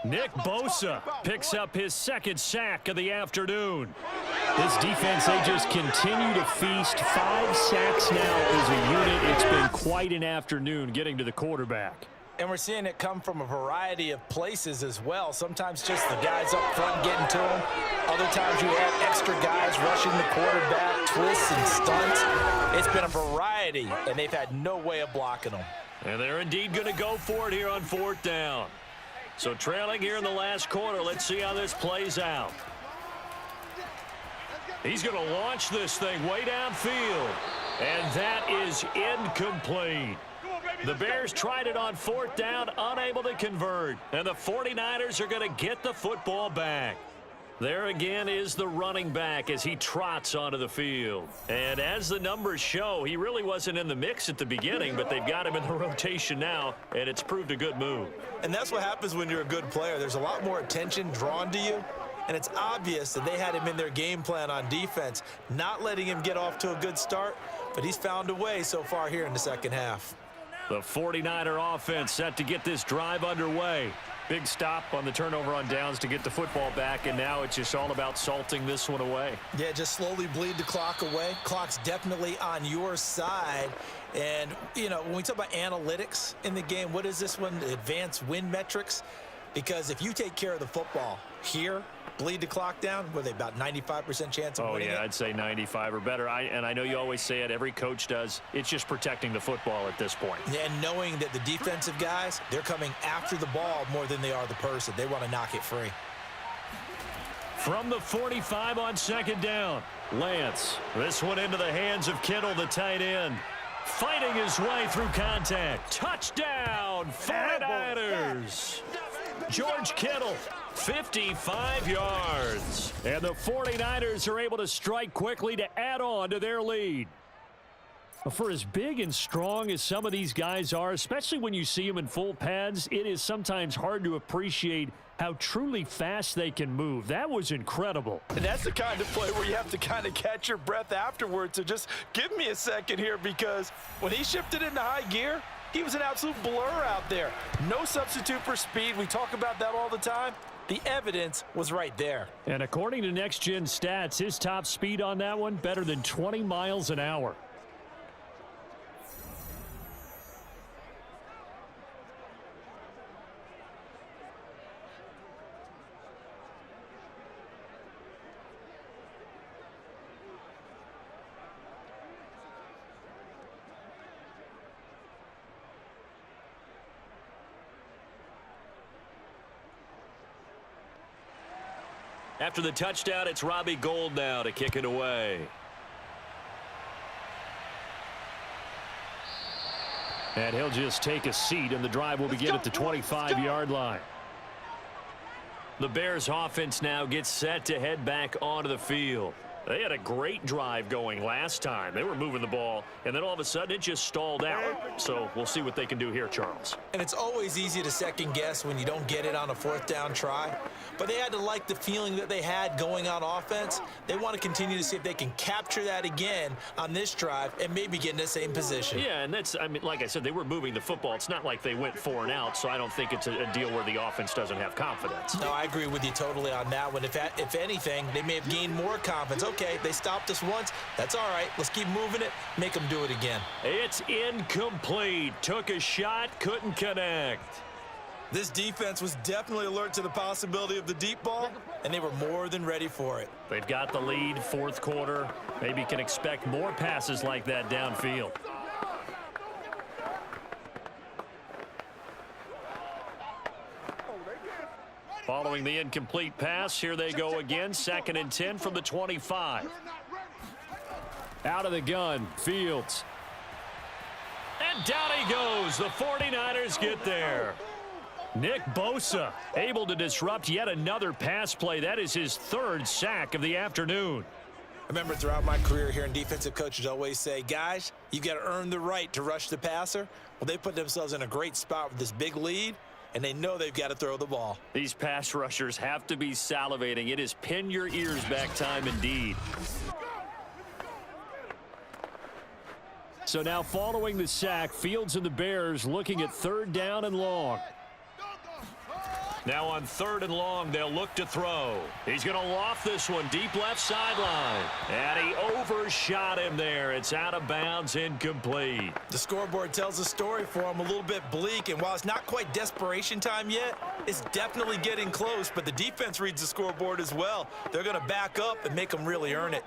Nick Bosa picks up his 2nd sack of the afternoon. This defense, they just continue to feast. 5 sacks now as a unit. It's been quite an afternoon getting to the quarterback. And we're seeing it come from a variety of places as well. Sometimes just the guys up front getting to him. Other times you have extra guys rushing the quarterback, twists and stunts. It's been a variety, and they've had no way of blocking them. And they're indeed going to go for it here on 4th down. So trailing here in the last quarter, let's see how this plays out. He's going to launch this thing way downfield. And that is incomplete. The Bears tried it on 4th down, unable to convert. And the 49ers are going to get the football back. There again is the running back as he trots onto the field. And as the numbers show, he really wasn't in the mix at the beginning, but they've got him in the rotation now, and it's proved a good move. And that's what happens when you're a good player. There's a lot more attention drawn to you, and it's obvious that they had him in their game plan on defense, not letting him get off to a good start, but he's found a way so far here in the second half. The 49er offense set to get this drive underway. Big stop on the turnover on downs to get the football back, and now it's just all about salting this one away. Yeah, just slowly bleed the clock away. Clock's definitely on your side. And, you know, when we talk about analytics in the game, what is this one? Advanced win metrics? Because if you take care of the football here, bleed the clock down, were they about 95% chance of winning it? I'd say 95 or better. And I know you always say it, every coach does. It's just protecting the football at this point. Yeah, and knowing that the defensive guys, they're coming after the ball more than they are the person. They want to knock it free. From the 45 on 2nd down, Lance. This one into the hands of Kittle, the tight end. Fighting his way through contact. Touchdown, 49ers. George Kittle, 55 yards. And the 49ers are able to strike quickly to add on to their lead. For as big and strong as some of these guys are, especially when you see them in full pads, it is sometimes hard to appreciate how truly fast they can move. That was incredible. And that's the kind of play where you have to kind of catch your breath afterwards. So just give me a second here, because when he shifted into high gear, he was an absolute blur out there. No substitute for speed. We talk about that all the time. The evidence was right there. And according to Next Gen Stats, his top speed on that one, better than 20 miles an hour. After the touchdown, it's Robbie Gould now to kick it away. And he'll just take a seat, and the drive will begin at the 25-yard line. The Bears offense now gets set to head back onto the field. They had a great drive going last time. They were moving the ball, and then all of a sudden it just stalled out. So we'll see what they can do here, Charles. And it's always easy to second guess when you don't get it on a fourth down try. But they had to like the feeling that they had going on offense. They want to continue to see if they can capture that again on this drive and maybe get in the same position. Yeah, and that's, I mean, like I said, they were moving the football. It's not like they went 4 and out, so I don't think it's a deal where the offense doesn't have confidence. No, I agree with you totally on that one. If anything, they may have gained more confidence. Okay, they stopped us once. That's all right. Let's keep moving it. Make them do it again. It's incomplete. Took a shot, couldn't connect. This defense was definitely alert to the possibility of the deep ball, and they were more than ready for it. They've got the lead, fourth quarter. Maybe can expect more passes like that downfield. Following the incomplete pass, here they go again. 2nd and 10 from the 25. Out of the gun, Fields. And down he goes. The 49ers get there. Nick Bosa able to disrupt yet another pass play. That is his 3rd sack of the afternoon. I remember throughout my career here in defensive coaches always say, guys, you've got to earn the right to rush the passer. Well, they put themselves in a great spot with this big lead, and they know they've got to throw the ball. These pass rushers have to be salivating. It is pin your ears back time indeed. So now following the sack, Fields and the Bears looking at 3rd down and long. Now on 3rd and long, they'll look to throw. He's going to loft this one deep left sideline. And he overshot him there. It's out of bounds, incomplete. The scoreboard tells a story for him, a little bit bleak. And while it's not quite desperation time yet, it's definitely getting close. But the defense reads the scoreboard as well. They're going to back up and make them really earn it.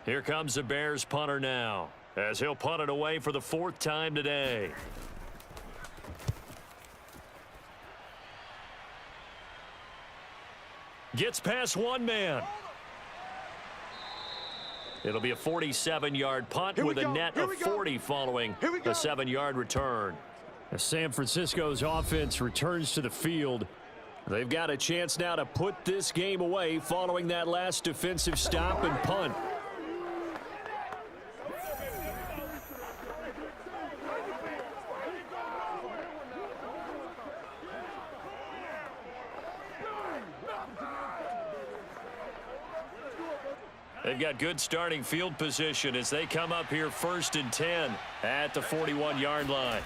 Here comes the Bears punter now, as he'll punt it away for the 4th time today. Gets past one man. It'll be a 47-yard punt with a net of 40 following the 7-yard return. As San Francisco's offense returns to the field, they've got a chance now to put this game away following that last defensive stop and punt. They've got good starting field position as they come up here 1st and 10 at the 41-yard line.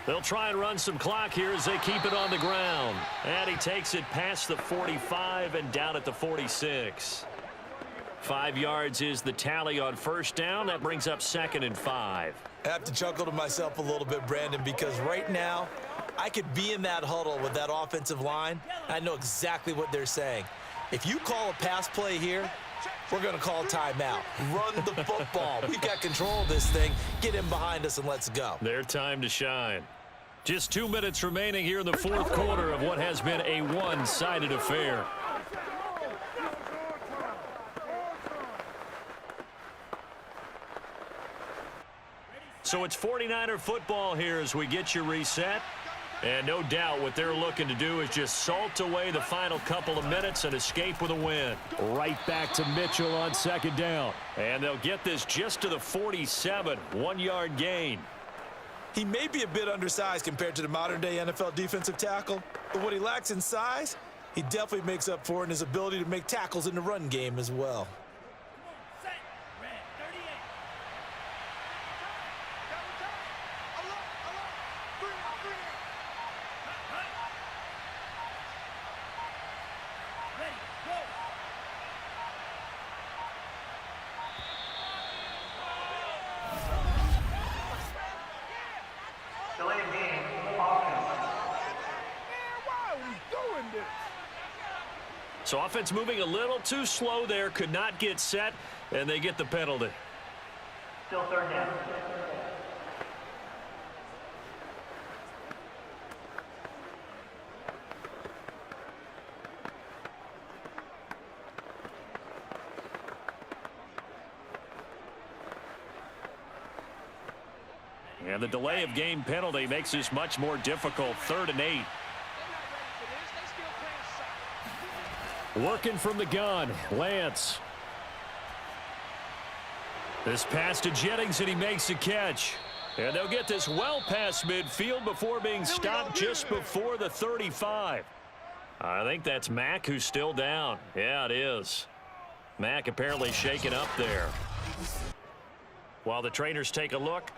They'll try and run some clock here as they keep it on the ground. And he takes it past the 45 and down at the 46. 5 yards is the tally on 1st down. That brings up 2nd and 5. I have to chuckle to myself a little bit, Brandon, because right now I could be in that huddle with that offensive line. I know exactly what they're saying. If you call a pass play here, we're going to call timeout. Run the football. We've got control of this thing. Get in behind us and let's go. Their time to shine. Just 2 minutes remaining here in the 4th quarter of what has been a one-sided affair. So it's 49er football here as we get you reset. And no doubt what they're looking to do is just salt away the final couple of minutes and escape with a win. Right back to Mitchell on 2nd down. And they'll get this just to the 47, 1-yard gain. He may be a bit undersized compared to the modern-day NFL defensive tackle, but what he lacks in size, he definitely makes up for in his ability to make tackles in the run game as well. So offense moving a little too slow there, could not get set, and they get the penalty. Still third down. And the delay of game penalty makes this much more difficult. 3rd and 8. Working from the gun, Lance. This pass to Jennings, and he makes the catch. And they'll get this well past midfield before being stopped just before the 35. I think that's Mack who's still down. Yeah, it is. Mack apparently shaken up there. While the trainers take a look,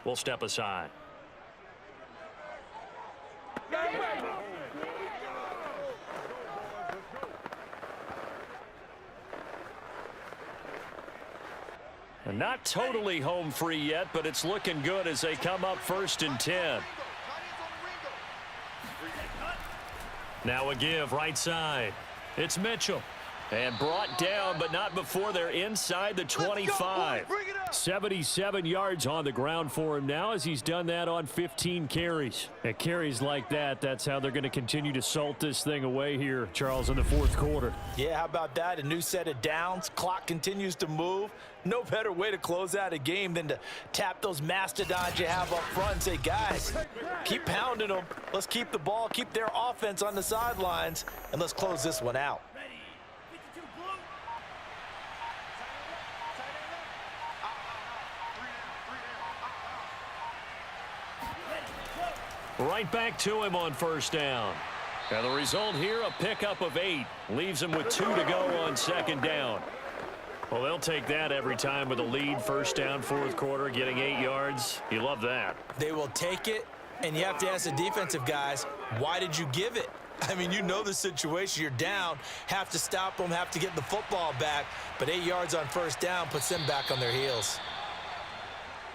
we'll step aside. And not totally home free yet, but it's looking good as they come up 1st and 10. Now a give right side. It's Mitchell. And brought down, but not before they're inside the 25. 77 yards on the ground for him now as he's done that on 15 carries. At carries like that, that's how they're going to continue to salt this thing away here, Charles, in the 4th quarter. Yeah, how about that? A new set of downs. Clock continues to move. No better way to close out a game than to tap those mastodons you have up front and say, guys, keep pounding them. Let's keep the ball, keep their offense on the sidelines, and let's close this one out. Right back to him on 1st down. And the result here, a pickup of 8. Leaves him with 2 to go on 2nd down. Well, they'll take that every time with a lead. 1st down, 4th quarter, getting 8 yards. You love that. They will take it, and you have to ask the defensive guys, why did you give it? I mean, you know the situation. You're down, have to stop them, have to get the football back. But 8 yards on 1st down puts them back on their heels.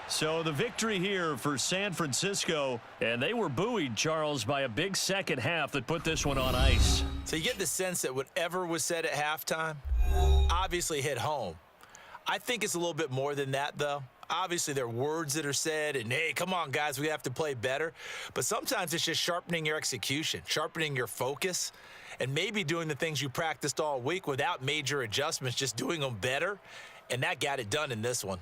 So the victory here for San Francisco, and they were buoyed, Charles, by a big second half that put this one on ice. So you get the sense that whatever was said at halftime obviously hit home. I think it's a little bit more than that, though. Obviously, there are words that are said, and, hey, come on, guys, we have to play better. But sometimes it's just sharpening your execution, sharpening your focus, and maybe doing the things you practiced all week without major adjustments, just doing them better. And that got it done in this one.